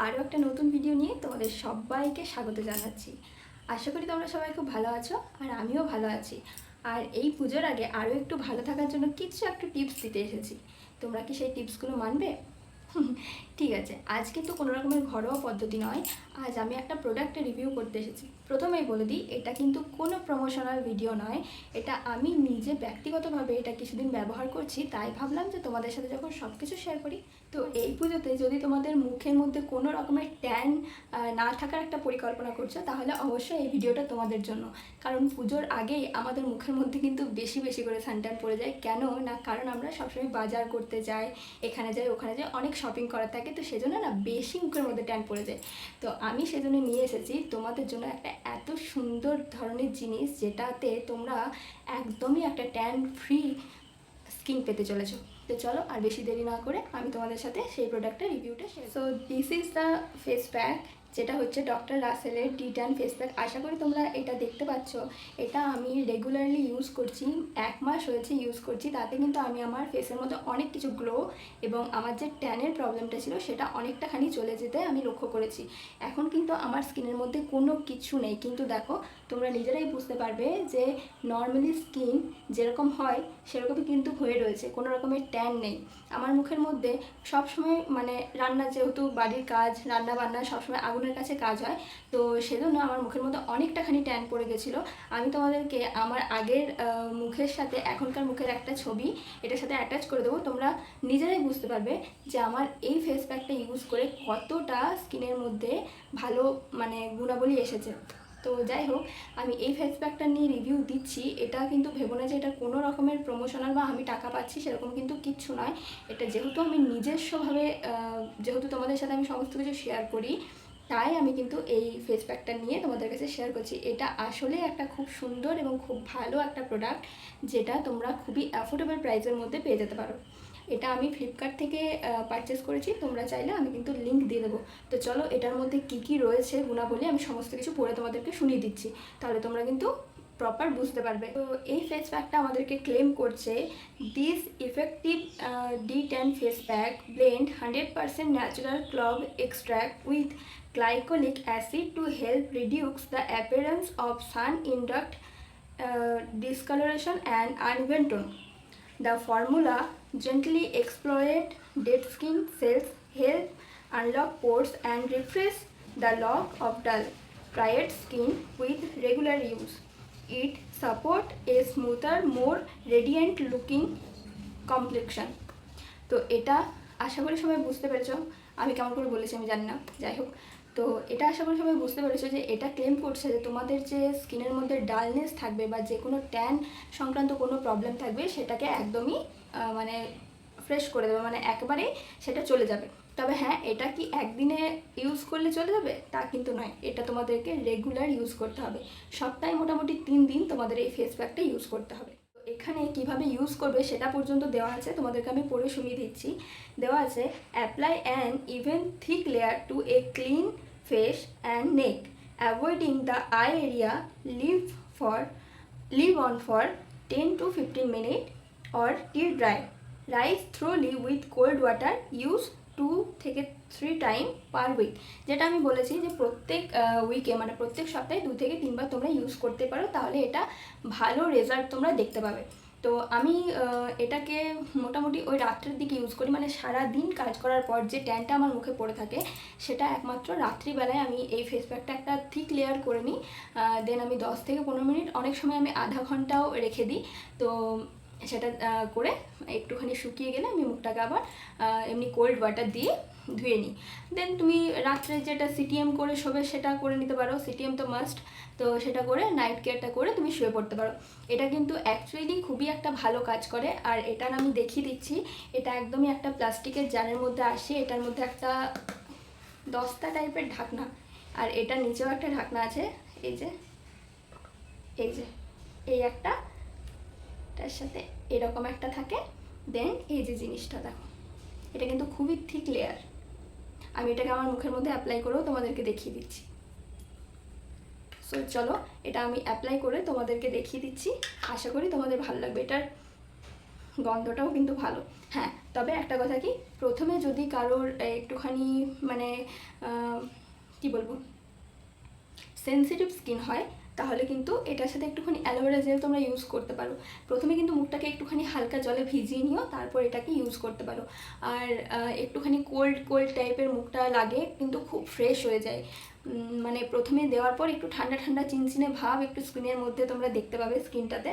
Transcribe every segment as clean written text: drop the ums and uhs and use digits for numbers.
আরও একটা নতুন ভিডিও নিয়ে তোমাদের সবাইকে স্বাগত জানাচ্ছি। আশা করি তোমরা সবাই খুব ভালো আছো, আর আমিও ভালো আছি। আর এই পুজোর আগে আরও একটু ভালো থাকার জন্য কিছু একটা টিপস দিতে এসেছি। তোমরা কি সেই টিপসগুলো মানবে? ঠিক আছে, আজ কিন্তু কোনো রকমের ঘরোয়া পদ্ধতি নয়। আজ আমি একটা প্রোডাক্টের রিভিউ করতে এসেছি। প্রথমেই বলে দিই, এটা কিন্তু কোনো প্রমোশনাল ভিডিও নয়। এটা আমি নিজে ব্যক্তিগতভাবে এটা কিছুদিন ব্যবহার করছি, তাই ভাবলাম যে তোমাদের সাথে যখন সব কিছু শেয়ার করি। তো এই পুজোতে যদি তোমাদের মুখের মধ্যে কোনো রকমের ট্যান না থাকার একটা পরিকল্পনা করছো, তাহলে অবশ্যই এই ভিডিওটা তোমাদের জন্য। কারণ পুজোর আগেই আমাদের মুখের মধ্যে কিন্তু বেশি বেশি করে সানট্যান পড়ে যায়। কেন না, কারণ আমরা সবসময় বাজার করতে যাই, এখানে যাই ওখানে যাই, অনেক শপিং করার থাকে, তো সেজন্য না বেশি মুখের মধ্যে ট্যান পড়ে যায়। তো আমি সেজন্য নিয়ে এসেছি তোমাদের জন্য একটা এত সুন্দর ধরনের জিনিস, যেটাতে তোমরা একদমই একটা ট্যান ফ্রি স্কিন পেতে চলেছো। তো চলো আর বেশি দেরি না করে আমি তোমাদের সাথে সেই প্রোডাক্টের রিভিউটা share. So this is the face pack, যেটা হচ্ছে ডক্টর রাসেলের D10 ফেস প্যাক। আশা করি তোমরা এটা দেখতে পাচ্ছ। এটা আমি রেগুলারলি ইউজ করছি, 1 মাস হয়েছে ইউজ করছি। তাতে কিন্তু আমি আমার ফেসের মধ্যে অনেক কিছু গ্লো এবং আমার যে ট্যানের প্রবলেমটা ছিল সেটা অনেকটাখানি চলে যেতে আমি লক্ষ্য করেছি। এখন কিন্তু আমার স্কিনের মধ্যে কোনো কিছু নেই। কিন্তু দেখো, তোমরা নিজেরাই বুঝতে পারবে যে নর্মালি স্কিন যেরকম হয় সেরকমই কিন্তু হয়ে রয়েছে, কোনো রকমের ট্যান নেই আমার মুখের মধ্যে। সবসময় মানে রান্না, যেহেতু বাড়ির কাজ, রান্না বান্না সবসময় আগুনের কাছে কাজ হয়, তো সেজন্য আমার মুখের মধ্যে অনেকটাখানি ট্যান পড়ে গেছিলো। আমি তোমাদেরকে আমার আগের মুখের সাথে এখনকার মুখের একটা ছবি এটার সাথে অ্যাটাচ করে দেবো। তোমরা নিজেরাই বুঝতে পারবে যে আমার এই ফেস প্যাকটা ইউজ করে কতটা স্কিনের মধ্যে ভালো মানে গুণাবলী এসেছে। তো যাই হোক, আমি এই ফেস প্যাকটা নিয়ে রিভিউ দিচ্ছি, এটা কিন্তু ভেবো না যে এটা কোনো রকমের প্রমোশনাল বা আমি টাকা পাচ্ছি, সেরকম কিন্তু কিচ্ছু নয়। এটা যেহেতু আমি নিজস্বভাবে যেহেতু তোমাদের সাথে আমি সমস্ত কিছু শেয়ার করি, তাই আমি কিন্তু এই ফেস প্যাকটা নিয়ে তোমাদের কাছে শেয়ার করছি। এটা আসলে একটা খুব সুন্দর এবং খুব ভালো একটা প্রোডাক্ট, যেটা তোমরা খুবই অ্যাফোর্ডেবল প্রাইসের মধ্যে পেয়ে যেতে পারো। এটা আমি ফ্লিপকার্ট থেকে পারচেস করেছি, তোমরা চাইলে আমি কিন্তু লিঙ্ক দিয়ে দেবো। তো চলো, এটার মধ্যে কী কী রয়েছে গুণাবলী আমি সমস্ত কিছু পড়ে তোমাদেরকে শুনিয়ে দিচ্ছি, তাহলে তোমরা কিন্তু প্রপার বুঝতে পারবে। তো এই ফেস প্যাকটা আমাদেরকে ক্লেম করছে, this effective D10 face pack blend 100% natural clove extract with glycolic acid to help reduce the appearance of sun induced discoloration and uneven tone. The formula gently exploit dead skin cells, help unlock pores and refresh the look of dull, tired skin with regular use. It supports a smoother, more radiant looking complexion. তো এটা আশা করি সবাই বুঝতে পেরেছো। আমি কেমন করে বলেছি আমি জানি না, যাই হোক। তো এটা আশা করি সবাই বুঝতে পেরেছো যে এটা ক্লেম করছে যে তোমাদের যে স্কিনের মধ্যে ডালনেস থাকবে বা যে কোনো ট্যান সংক্রান্ত কোনো প্রবলেম থাকবে, সেটাকে একদমই মানে ফ্রেশ করে দেবে, মানে একেবারেই সেটা চলে যাবে। তবে হ্যাঁ, এটা কি একদিনে ইউজ করলে চলে যাবে তা কিন্তু নয়, এটা তোমাদেরকে রেগুলার ইউজ করতে হবে। সপ্তাহে মোটামুটি 3 দিন তোমাদের এই ফেস প্যাকটা ইউজ করতে হবে। এখানে কিভাবে ইউজ করবে সেটা পর্যন্ত দেওয়া আছে, তোমাদেরকে আমি পড়ে শুনিয়ে দিচ্ছি। দেওয়া আছে, apply an even thick layer to a clean face and neck, avoiding the eye area, leave on for 10 to 15 minute or till dry, rinse thoroughly with cold water, use 2 থেকে 3 টাইম পার উইক। যেটা আমি বলেছি যে প্রত্যেক উইকে মানে প্রত্যেক সপ্তাহে 2 থেকে 3 বার তোমরা ইউজ করতে পারো, তাহলে এটা ভালো রেজাল্ট তোমরা দেখতে পাবে। তো আমি এটাকে মোটামুটি ওই রাত্রের দিকে ইউজ করি, মানে সারা দিন কাজ করার পর যে ট্যানটা আমার মুখে পড়ে থাকে, সেটা একমাত্র রাত্রিবেলায় আমি এই ফেস প্যাকটা একটা থিক লেয়ার করে নিই। দেন আমি 10 থেকে 15 মিনিট, অনেক সময় আমি আধা ঘন্টাও রেখে দিই। তো সেটা করে একটুখানি শুকিয়ে গেলে আমি মুখটাকে আবার এমনি কোল্ড ওয়াটার দিয়ে ধুয়ে নিই। দেন তুমি রাত্রে যেটা সিটিএম করে শোবে সেটা করে নিতে পারো, সিটিএম তো মাস্ট। তো সেটা করে নাইট কেয়ারটা করে তুমি শুয়ে পড়তে পারো। এটা কিন্তু অ্যাকচুয়ালি খুবই একটা ভালো কাজ করে। আর এটার আমি দেখিয়ে দিচ্ছি, এটা একদমই একটা প্লাস্টিকের জারের মধ্যে আসে। এটার মধ্যে একটা দস্তা টাইপের ঢাকনা, আর এটার নিচেও একটা ঢাকনা আছে। এই যে এই একটা, তার সাথে এরকম একটা থাকে। দেন এই যে জিনিসটা দেখো, এটা কিন্তু খুবই থিক লেয়ার। আমি এটাকে আমার মুখের মধ্যে অ্যাপ্লাই করেও তোমাদেরকে দেখিয়ে দিচ্ছি। সো চলো, এটা আমি অ্যাপ্লাই করে তোমাদেরকে দেখিয়ে দিচ্ছি, আশা করি তোমাদের ভালো লাগবে। এটার গন্ধটাও কিন্তু ভালো। হ্যাঁ, তবে একটা কথা কি, প্রথমে যদি কারোর একটুখানি মানে কি বলবো, সেনসিটিভ স্কিন হয়, তাহলে কিন্তু এটার সাথে একটুখানি অ্যালোভেরা জেল তোমরা ইউজ করতে পারো। প্রথমে কিন্তু মুখটাকে একটুখানি হালকা জলে ভিজিয়ে নিও, তারপর এটাকে ইউজ করতে পারো। আর একটুখানি কোল্ড কোল্ড টাইপের মুখটা লাগে, কিন্তু খুব ফ্রেশ হয়ে যায়। মানে প্রথমে দেওয়ার পর একটু ঠান্ডা ঠান্ডা চিনচিনে ভাব একটু স্কিনের মধ্যে তোমরা দেখতে পাবে স্কিনটাতে।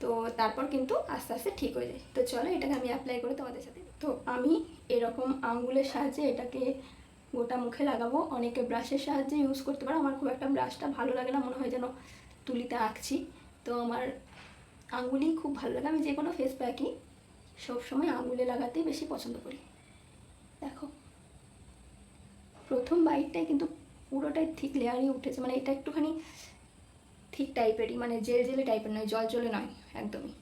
তো তারপর কিন্তু আস্তে আস্তে ঠিক হয়ে যায়। তো চলো এটাকে আমি অ্যাপ্লাই করে তোমাদের সাথে। তো আমি এরকম আঙ্গুলের সাহায্যে এটাকে গোটা মুখে লাগাবো। অনেকে ব্রাশের সাহায্যে ইউজ করতে পারো, আমার খুব একটা ব্রাশটা ভালো লাগে না, মনে হয় যেন তুলিতে আঁকছি। তো আমার আঙ্গুলই খুব ভালো লাগে। আমি যে কোনো ফেস প্যাকই সবসময় আঙ্গুলে লাগাতেই বেশি পছন্দ করি। দেখো প্রথম বাইটটাই কিন্তু পুরোটাই থিক লেয়ারই উঠেছে, মানে এটা একটুখানি থিক টাইপেরই, মানে জেল জেলে টাইপের নয়, জল জলে নয় একদমই।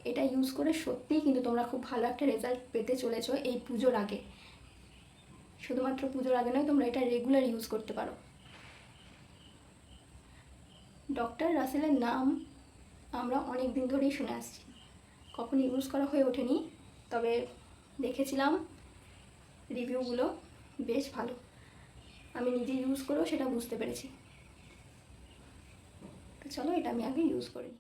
এটা ইউজ করে সত্যিই কিন্তু তোমরা খুব ভালো একটা রেজাল্ট পেতে চলেছো এই পুজোর আগে। শুধুমাত্র পুজোর আগে নয়, তোমরা এটা রেগুলার ইউজ করতে পারো। ডক্টর রাসেলের নাম আমরা অনেক দিন ধরেই শুনে আসছি, কখনো ইউজ করা হয়ে ওঠেনি, তবে দেখেছিলাম রিভিউগুলো বেশ ভালো। আমি নিজে ইউজ করেও সেটা বুঝতে পেরেছি। তো চলো এটা আমি আগে ইউজ করি।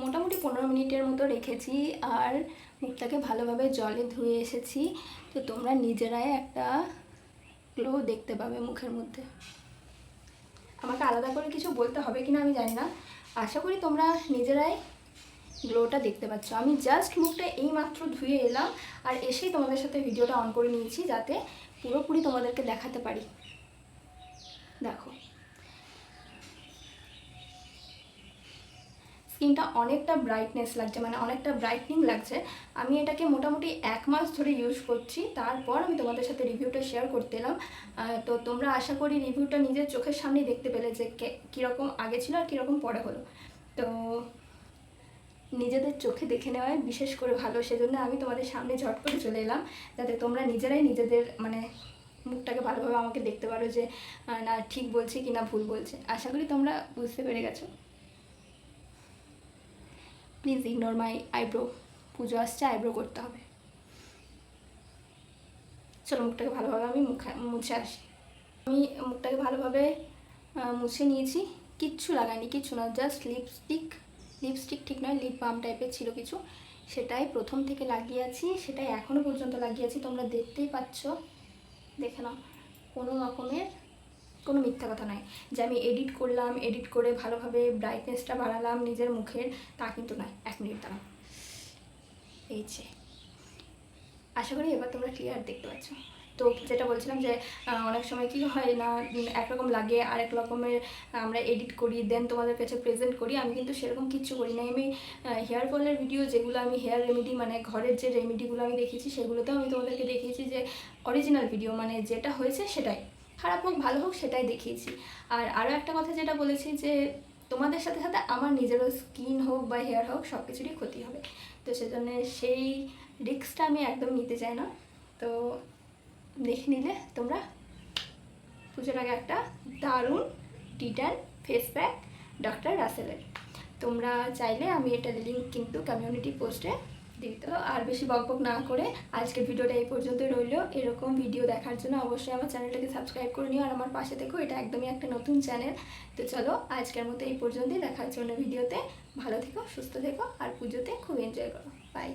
মোটামুটি 15 মিনিটের মতো রেখেছি আর মুখটাকে ভালোভাবে জলে ধুয়ে এসেছি। তো তোমরা নিজেরাই একটা গ্লো দেখতে পাবে মুখের মধ্যে। আমাকে আলাদা করে কিছু বলতে হবে কিনা আমি জানি না, আশা করি তোমরা নিজেরাই গ্লোটা দেখতে পাচ্ছ। আমি জাস্ট মুখটা এই মাত্র ধুয়ে এলাম আর এসেই তোমাদের সাথে ভিডিওটা অন করে নিয়েছি, যাতে পুরোপুরি তোমাদেরকে দেখাতে পারি। দেখো স্কিনটা অনেকটা ব্রাইটনেস লাগছে, মানে অনেকটা ব্রাইটনিং লাগছে। আমি এটাকে মোটামুটি 1 মাস ধরে ইউজ করছি, তারপর আমি তোমাদের সাথে রিভিউটা শেয়ার করতে এলাম। তো তোমরা আশা করি রিভিউটা নিজের চোখের সামনেই দেখতে পেলে যে কীরকম আগে ছিল আর কীরকম পরে হলো। তো নিজেদের চোখে দেখে নেওয়াই বিশেষ করে ভালো, সেজন্য আমি তোমাদের সামনে ঝট করে চলে এলাম, যাতে তোমরা নিজেরাই নিজেদের মানে মুখটাকে ভালোভাবে আমাকে দেখতে পারো যে না ঠিক বলছি কি না ভুল বলছে। আশা করি তোমরা বুঝতে পেরে গেছো। প্লিজ ইগনোর মাই আইব্রো, পুজো আসছে, আইব্রো করতে হবে। চলো মুখটাকে ভালোভাবে আমি মুছে আসি। আমি মুখটাকে ভালোভাবে মুছে নিয়েছি, কিচ্ছু লাগাইনি, কিচ্ছু না, জাস্ট লিপস্টিক ঠিক নয়, লিপ বাম টাইপের ছিল কিছু, সেটাই প্রথম থেকে লাগিয়েছি, সেটাই এখনও পর্যন্ত লাগিয়েছি। তোমরা দেখতেই পাচ্ছ, দেখে নাও, কোনো রকমের কোনো মিথ্যা কথা নয় যে আমি এডিট করলাম, এডিট করে ভালোভাবে ব্রাইটনেসটা বাড়ালাম নিজের মুখের, তা কিন্তু নয়। 1 মিনিট দাঁড়াও, এই যে আশা করি এবার তোমরা ক্লিয়ার দেখতে পাচ্ছ। তো যেটা বলছিলাম যে অনেক সময় কি হয় না, একরকম লাগে আর এক রকমের আমরা এডিট করি, দেন তোমাদের কাছে প্রেজেন্ট করি। আমি কিন্তু সেরকম কিচ্ছু করি না। আমি হেয়ার ফলের ভিডিও যেগুলো আমি হেয়ার রেমেডি মানে ঘরের যে রেমেডিগুলো আমি দেখিয়েছি, সেগুলোতেও আমি তোমাদেরকে দেখিয়েছি যে অরিজিনাল ভিডিও, মানে যেটা হয়েছে সেটাই, খারাপ হোক ভালো হোক সেটাই দেখিয়েছি। আর আরও একটা কথা যেটা বলেছি যে তোমাদের সাথে সাথে আমার নিজেরও স্কিন হোক বা হেয়ার হোক সব কিছুরই ক্ষতি হবে, তো সেজন্য সেই রিস্কটা আমি একদম নিতে চাই না। তো দেখে নিলে তোমরা পুজোর আগে একটা দারুণ টিটান ফেস প্যাক ডক্টর রাসেলের, তোমরা চাইলে আমি এটার লিঙ্ক কিন্তু কমিউনিটি পোস্টে দিই। তো আর বেশি বকবক না করে আজকের ভিডিওটা এই পর্যন্তই রইল। এরকম ভিডিও দেখার জন্য অবশ্যই আমার চ্যানেলটাকে সাবস্ক্রাইব করে নিও আর আমার পাশে থেকো, এটা একদমই একটা নতুন চ্যানেল। তো চলো আজকের মতো এই পর্যন্তই, দেখার জন্য ভিডিওতে। ভালো থেকো, সুস্থ থেকো আর পুজোতে খুব এনজয় করো। বাই।